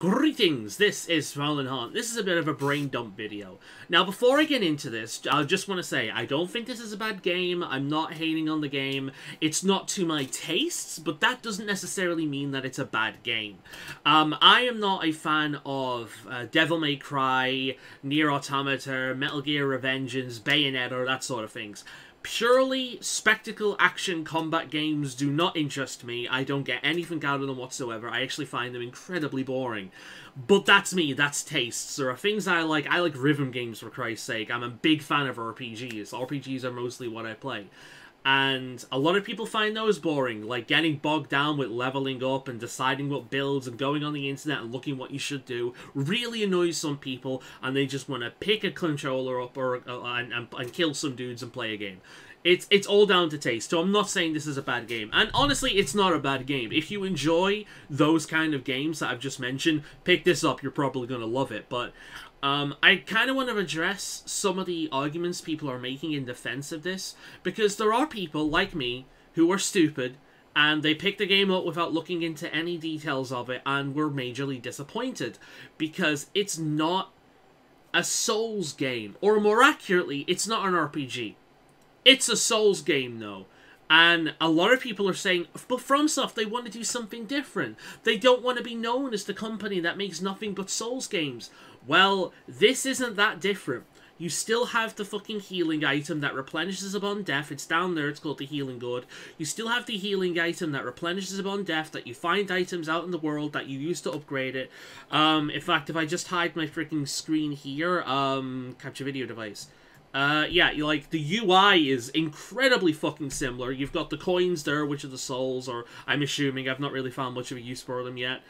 Greetings, this is Roland Hunt. This is a bit of a brain dump video. Now, before I get into this, I just want to say, I don't think this is a bad game. I'm not hating on the game. It's not to my tastes, but that doesn't necessarily mean that it's a bad game. I am not a fan of Devil May Cry, Nier Automata, Metal Gear Revengeance, Bayonetta, that sort of things. Purely spectacle action combat games do not interest me. I don't get anything out of them whatsoever. I actually find them incredibly boring. But that's me, that's tastes. There are things I like rhythm games for Christ's sake. I'm a big fan of RPGs. RPGs are mostly what I play. And a lot of people find those boring, like getting bogged down with leveling up and deciding what builds and going on the internet and looking what you should do really annoys some people, and they just want to pick a controller up and kill some dudes and play a game. It's all down to taste, so I'm not saying this is a bad game. And honestly, it's not a bad game. If you enjoy those kind of games that I've just mentioned, pick this up, you're probably going to love it. But I kind of want to address some of the arguments people are making in defense of this, because there are people like me who are stupid, and they pick the game up without looking into any details of it, and were majorly disappointed, because it's not a Souls game, or more accurately, it's not an RPG. It's a Souls game, though. And a lot of people are saying, but FromSoft, they want to do something different. They don't want to be known as the company that makes nothing but Souls games. Well, this isn't that different. You still have the fucking healing item that replenishes upon death. It's down there, it's called the Healing Good. You still have the healing item that replenishes upon death, that you find items out in the world that you use to upgrade it. In fact, if I just hide my freaking screen here, capture video device. Yeah, the UI is incredibly fucking similar. You've got the coins there, which are the souls, or I'm assuming. I've not really found much of a use for them yet.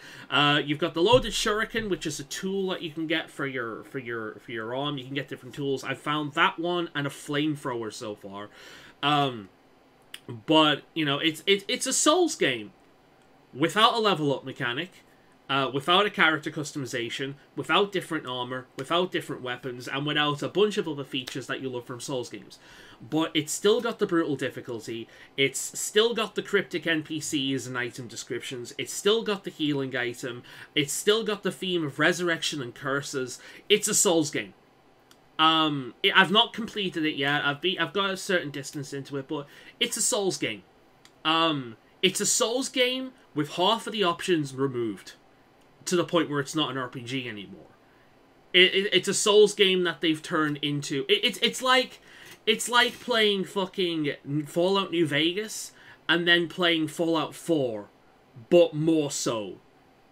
You've got the loaded shuriken, which is a tool that you can get for your arm. You can get different tools. I've found that one and a flamethrower so far. But you know, it's a Souls game without a level up mechanic. Without a character customization, without different armor, without different weapons, and without a bunch of other features that you love from Souls games. But it's still got the brutal difficulty, it's still got the cryptic NPCs and item descriptions, it's still got the healing item, it's still got the theme of resurrection and curses. It's a Souls game. I've not completed it yet, I've got a certain distance into it, but it's a Souls game. It's a Souls game with half of the options removed, to the point where it's not an RPG anymore. It's a Souls game that they've turned into... It's like playing fucking Fallout New Vegas and then playing Fallout 4, but more so.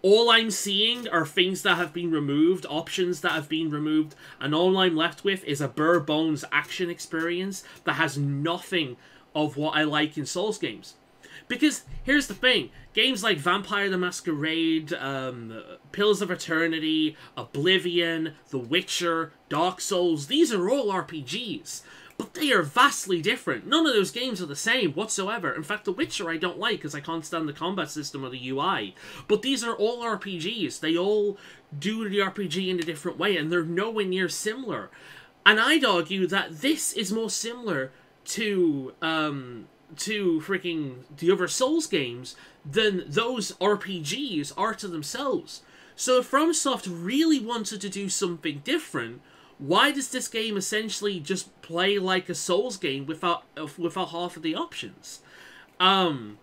All I'm seeing are things that have been removed, options that have been removed, and all I'm left with is a bare bones action experience that has nothing of what I like in Souls games. Because, here's the thing, games like Vampire the Masquerade, Pillars of Eternity, Oblivion, The Witcher, Dark Souls, these are all RPGs. But they are vastly different. None of those games are the same whatsoever. In fact, The Witcher I don't like because I can't stand the combat system or the UI. But these are all RPGs. They all do the RPG in a different way, and they're nowhere near similar. And I'd argue that this is more similar to freaking the other Souls games than those RPGs are to themselves. So if FromSoft really wanted to do something different, why does this game essentially just play like a Souls game without half of the options? And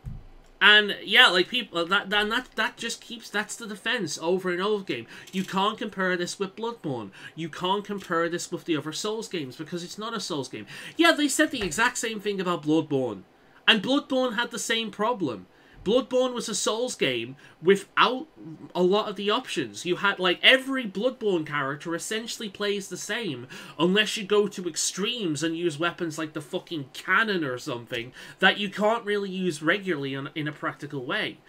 yeah, like people that just keeps, that's the defense over and over again. You can't compare this with Bloodborne. You can't compare this with the other Souls games because it's not a Souls game. Yeah, they said the exact same thing about Bloodborne. And Bloodborne had the same problem. Bloodborne was a Souls game without a lot of the options. You had, like, every Bloodborne character essentially plays the same, unless you go to extremes and use weapons like the fucking cannon or something that you can't really use regularly in a practical way.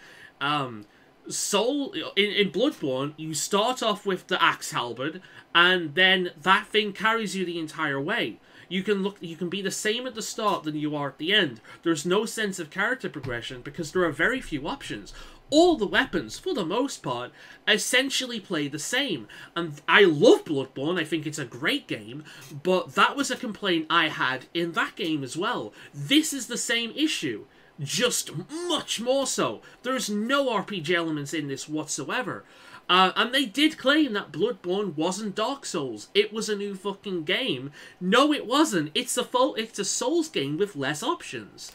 In Bloodborne, you start off with the axe halberd, and then that thing carries you the entire way. You can be the same at the start than you are at the end. There's no sense of character progression because there are very few options. All the weapons, for the most part, essentially play the same. And I love Bloodborne, I think it's a great game, but that was a complaint I had in that game as well. This is the same issue. just much more so. There's no RPG elements in this whatsoever. And they did claim that Bloodborne wasn't Dark Souls. It was a new fucking game. No, it wasn't. It's a Souls game with less options.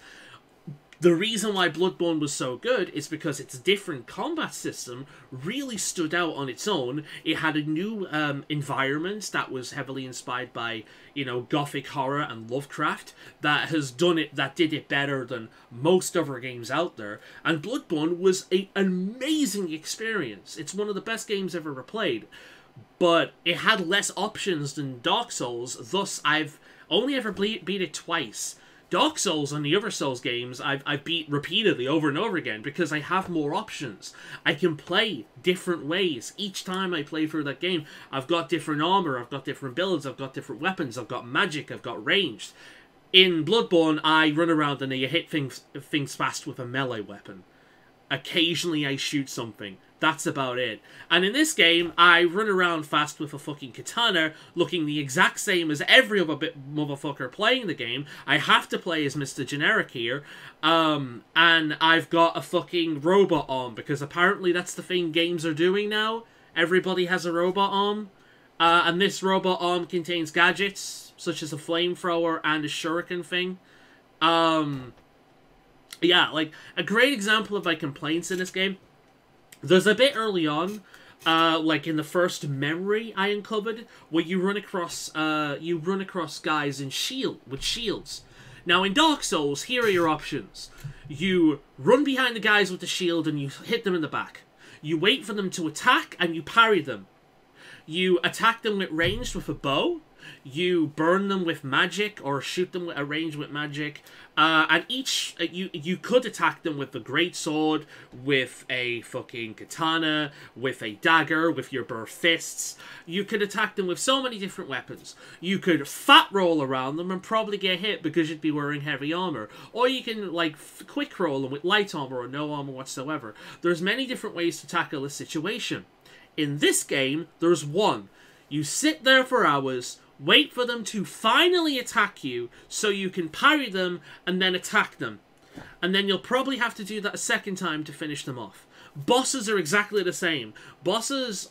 The reason why Bloodborne was so good is because its different combat system really stood out on its own. It had a new environment that was heavily inspired by, you know, Gothic horror and Lovecraft that did it better than most other games out there. And Bloodborne was an amazing experience. It's one of the best games ever played. But it had less options than Dark Souls, thus I've only ever beat it twice. Dark Souls and the other Souls games I've beat repeatedly over and over again because I have more options. I can play different ways. Each time I play through that game, I've got different armor, I've got different builds, I've got different weapons, I've got magic, I've got ranged. In Bloodborne, I run around and I hit things fast with a melee weapon. Occasionally I shoot something. That's about it. And in this game, I run around fast with a fucking katana, looking the exact same as every other motherfucker playing the game. I have to play as Mr. Generic here. And I've got a fucking robot arm, because apparently that's the thing games are doing now. Everybody has a robot arm. And this robot arm contains gadgets, such as a flamethrower and a shuriken thing. Yeah, like, a great example of my complaints in this game. There's a bit early on, like in the first memory I uncovered, where you run across guys with shields. Now in Dark Souls, here are your options. You run behind the guys with the shield and you hit them in the back. You wait for them to attack and you parry them. You attack them with ranged with a bow. You burn them with magic or shoot them with a range with magic. And each you could attack them with a great sword, with a fucking katana, with a dagger, with your bare fists. You could attack them with so many different weapons. You could fat roll around them and probably get hit because you'd be wearing heavy armor. Or you can like quick roll them with light armor or no armor whatsoever. There's many different ways to tackle this situation. In this game, there's one. You sit there for hours, wait for them to finally attack you so you can parry them and then attack them. And then you'll probably have to do that a second time to finish them off. Bosses are exactly the same. Bosses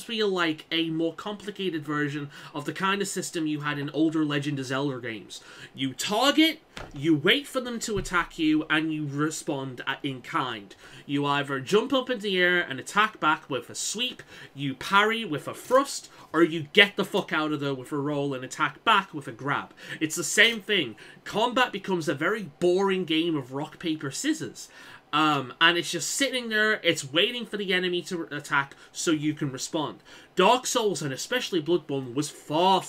feel like a more complicated version of the kind of system you had in older Legend of Zelda games. You target, you wait for them to attack you, and you respond in kind. You either jump up in the air and attack back with a sweep, you parry with a thrust, or you get the fuck out of there with a roll and attack back with a grab. It's the same thing. Combat becomes a very boring game of rock, paper, scissors. And it's just sitting there, it's waiting for the enemy to attack so you can respond. Dark Souls, and especially Bloodborne, was far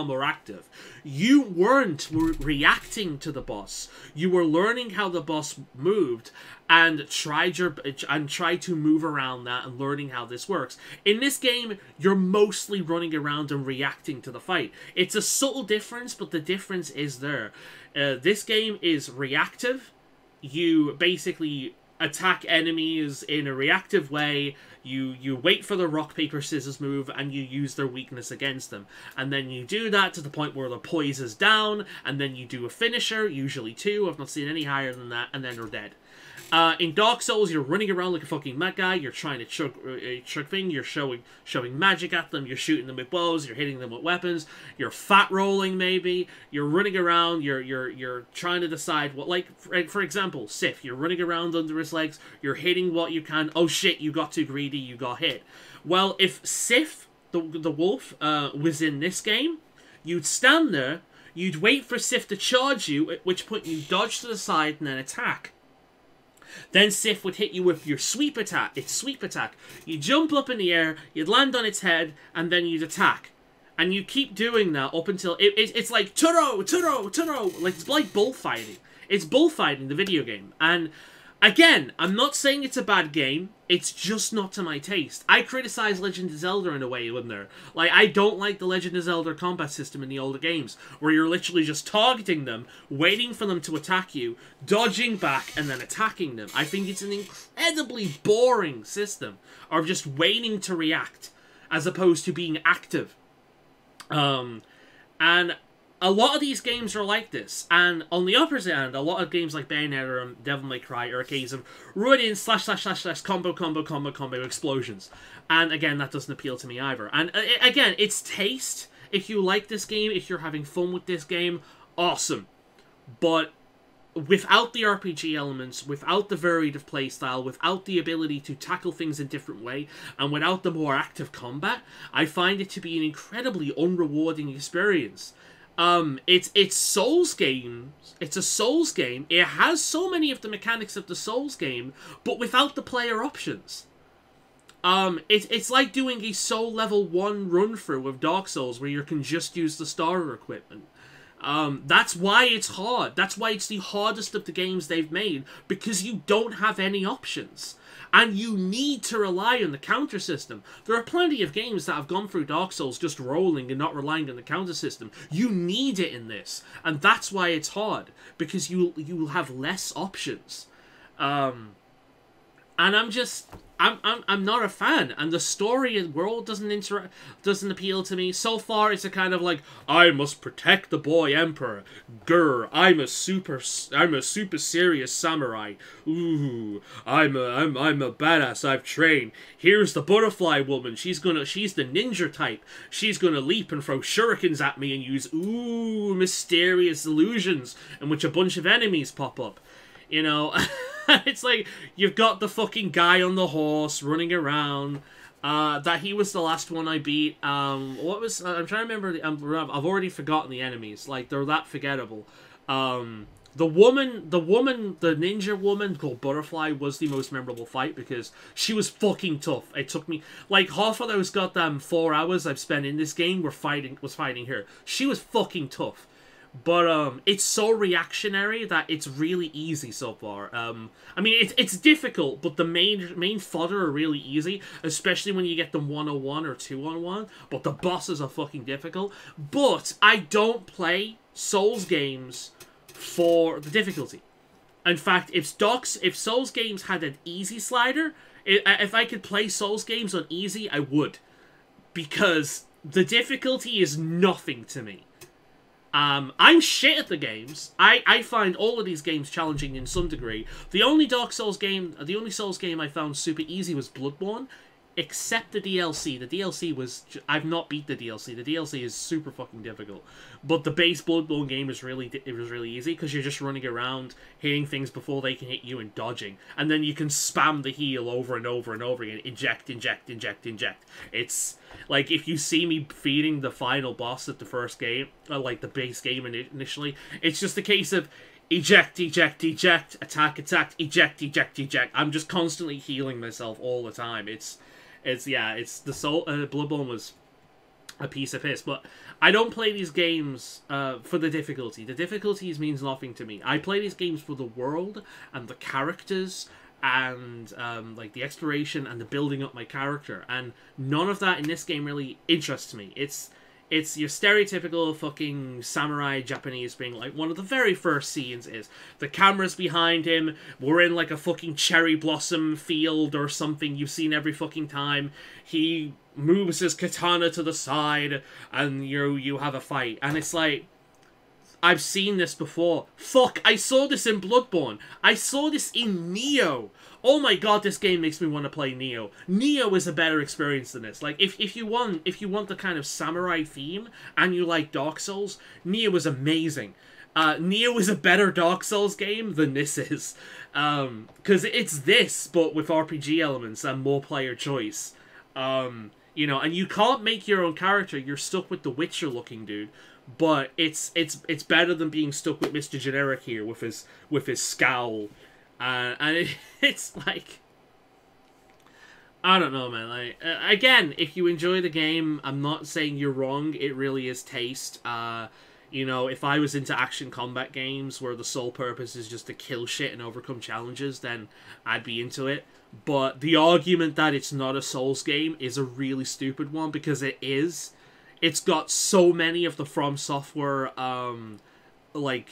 more active. You weren't reacting to the boss. You were learning how the boss moved and tried to move around that and learning how this works. In this game, you're mostly running around and reacting to the fight. It's a subtle difference, but the difference is there. This game is reactive. You basically attack enemies in a reactive way. You wait for the rock, paper, scissors move, and you use their weakness against them. And then you do that to the point where the poise is down, and then you do a finisher, usually 2. I've not seen any higher than that, and then they're dead. In Dark Souls, you're running around like a fucking mad guy. You're trying to chug thing. You're shoving magic at them. You're shooting them with bows. You're hitting them with weapons. You're fat rolling maybe. You're running around. You're trying to decide what, like for example, Sif. You're running around under his legs. You're hitting what you can. Oh shit! You got too greedy. You got hit. Well, if Sif, the wolf, was in this game, you'd stand there. You'd wait for Sif to charge you, at which point you dodge to the side and then attack. Then Sif would hit you with your sweep attack. Its sweep attack. You jump up in the air, you'd land on its head, and then you'd attack. And you keep doing that up until... It's like, Turo! Like, it's like bullfighting. It's bullfighting, the video game. And, again, I'm not saying it's a bad game. It's just not to my taste. I criticize Legend of Zelda in a way, wouldn't there? Like, I don't like the Legend of Zelda combat system in the older games, where you're literally just targeting them, waiting for them to attack you, dodging back, and then attacking them. I think it's an incredibly boring system of just waiting to react, as opposed to being active. And a lot of these games are like this, and on the opposite end, a lot of games like Bayonetta and Devil May Cry are a case of run in / combo explosions, and again, that doesn't appeal to me either. And again, it's taste. If you like this game, if you're having fun with this game, awesome. But without the RPG elements, without the varied playstyle, without the ability to tackle things in different way, and without the more active combat, I find it to be an incredibly unrewarding experience. It's Souls games. It's a Souls game. It has so many of the mechanics of the Souls game, but without the player options. It's like doing a Soul level 1 run through of Dark Souls where you can just use the starter equipment. That's why it's hard. That's why it's the hardest of the games they've made, because you don't have any options. And you need to rely on the counter system. There are plenty of games that have gone through Dark Souls just rolling and not relying on the counter system. You need it in this. And that's why it's hard, because you will have less options. And I'm not a fan, and the story and world doesn't appeal to me. So far, it's a kind of like, I must protect the boy emperor. Grr, I'm a super serious samurai. Ooh, I'm a badass. I've trained. Here's the butterfly woman. She's the ninja type. She's gonna leap and throw shurikens at me and use mysterious illusions in which a bunch of enemies pop up. You know, it's like, you've got the fucking guy on the horse running around. That he was the last one I beat. I'm trying to remember. I've already forgotten the enemies. Like, they're that forgettable. The ninja woman called Butterfly was the most memorable fight because she was fucking tough. It took me, like, half of those goddamn 4 hours I've spent in this game was fighting her. She was fucking tough. But, it's so reactionary that it's really easy so far. I mean, it's difficult, but the main fodder are really easy, especially when you get them 1-on-1 or 2-on-1, but the bosses are fucking difficult. But I don't play Souls games for the difficulty. In fact, if Souls games had an easy slider, if I could play Souls games on easy, I would. Because the difficulty is nothing to me. I'm shit at the games. I find all of these games challenging in some degree. The only Souls game I found super easy was Bloodborne, except the DLC. The DLC was... I've not beat the DLC. The DLC is super fucking difficult. But the base Bloodborne game was really easy, because you're just running around, hitting things before they can hit you and dodging. And then you can spam the heal over and over and over again. Inject, inject, inject, inject. It's... like, if you see me feeding the final boss at the first game, like the base game initially, it's just a case of eject, eject, eject, attack, attack, eject, eject, eject. I'm just constantly healing myself all the time. Bloodborne was a piece of piss, but I don't play these games for the difficulty. The difficulties means nothing to me. I play these games for the world and the characters and like the exploration and the building up my character, and none of that in this game really interests me. It's your stereotypical fucking samurai Japanese thing. Like, one of the very first scenes is the camera's behind him, we're in like a fucking cherry blossom field or something you've seen every fucking time. He moves his katana to the side and you have a fight, and it's like, I've seen this before. Fuck, I saw this in Bloodborne. I saw this in Nioh. Oh my god, this game makes me want to play Nioh. Nioh is a better experience than this. Like, if you want the kind of samurai theme and you like Dark Souls, Nioh is amazing. Nioh is a better Dark Souls game than this is. Because it's this, but with RPG elements and more player choice. You know, and you can't make your own character. You're stuck with the Witcher looking dude. But it's better than being stuck with Mr. Generic here with his scowl, and it's like, I don't know, man. Like, again, if you enjoy the game, I'm not saying you're wrong. It really is taste. You know, if I was into action combat games where the sole purpose is just to kill shit and overcome challenges, then I'd be into it. But the argument that it's not a Souls game is a really stupid one, because it is. It's got so many of the From Software, like,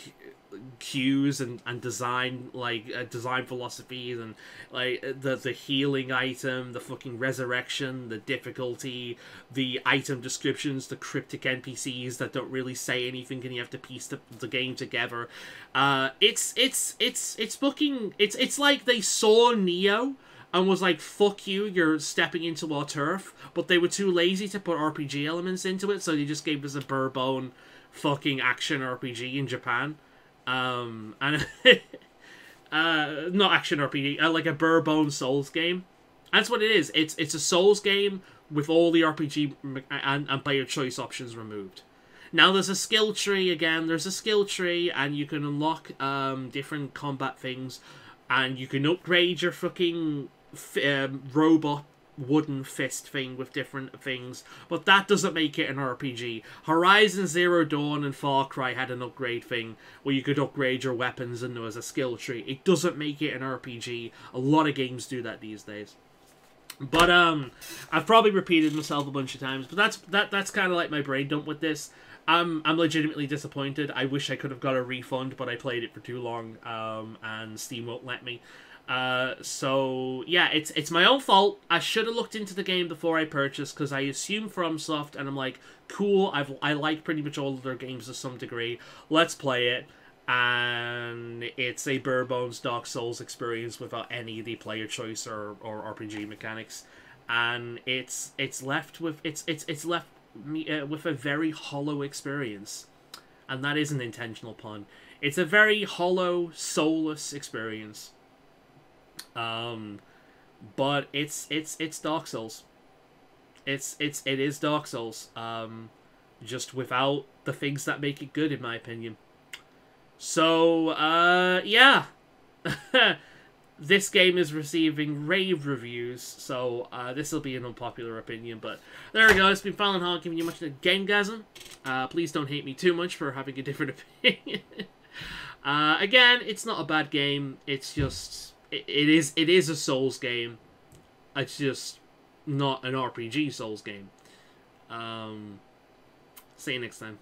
cues and design, like design philosophies, and like the healing item, the fucking resurrection, the difficulty, the item descriptions, the cryptic NPCs that don't really say anything and you have to piece the game together. It's like they saw Neo and was like, fuck you, you're stepping into our turf, but they were too lazy to put RPG elements into it, so they just gave us a bare-bone fucking action RPG in Japan. And not action RPG, like a bare-bone Souls game. That's what it is. It's a Souls game with all the RPG and player choice options removed. Now there's a skill tree again. There's a skill tree, and you can unlock different combat things, and you can upgrade your fucking robot wooden fist thing with different things, but that doesn't make it an RPG. Horizon Zero Dawn and Far Cry had an upgrade thing where you could upgrade your weapons and there was a skill tree. It doesn't make it an RPG. A lot of games do that these days. But I've probably repeated myself a bunch of times, but that's kind of like my brain dump with this. I'm legitimately disappointed. I wish I could have got a refund, but I played it for too long, and Steam won't let me. So yeah, it's my own fault. I should have looked into the game before I purchased, because I assume FromSoft, and I'm like, cool, I like pretty much all of their games to some degree. Let's play it. And it's a bare bones Dark Souls experience without any of the player choice or RPG mechanics, and it's left me with a very hollow experience, and that is an intentional pun. It's a very hollow, soulless experience. But it's Dark Souls. It is Dark Souls. Just without the things that make it good, in my opinion. So, yeah. This game is receiving rave reviews, so this will be an unpopular opinion, but there we go. It's been Fallon Hall giving you much of the Gamegasm. Please don't hate me too much for having a different opinion. Again, it's not a bad game. It's just it is a Souls game. It's just not an RPG Souls game. See you next time.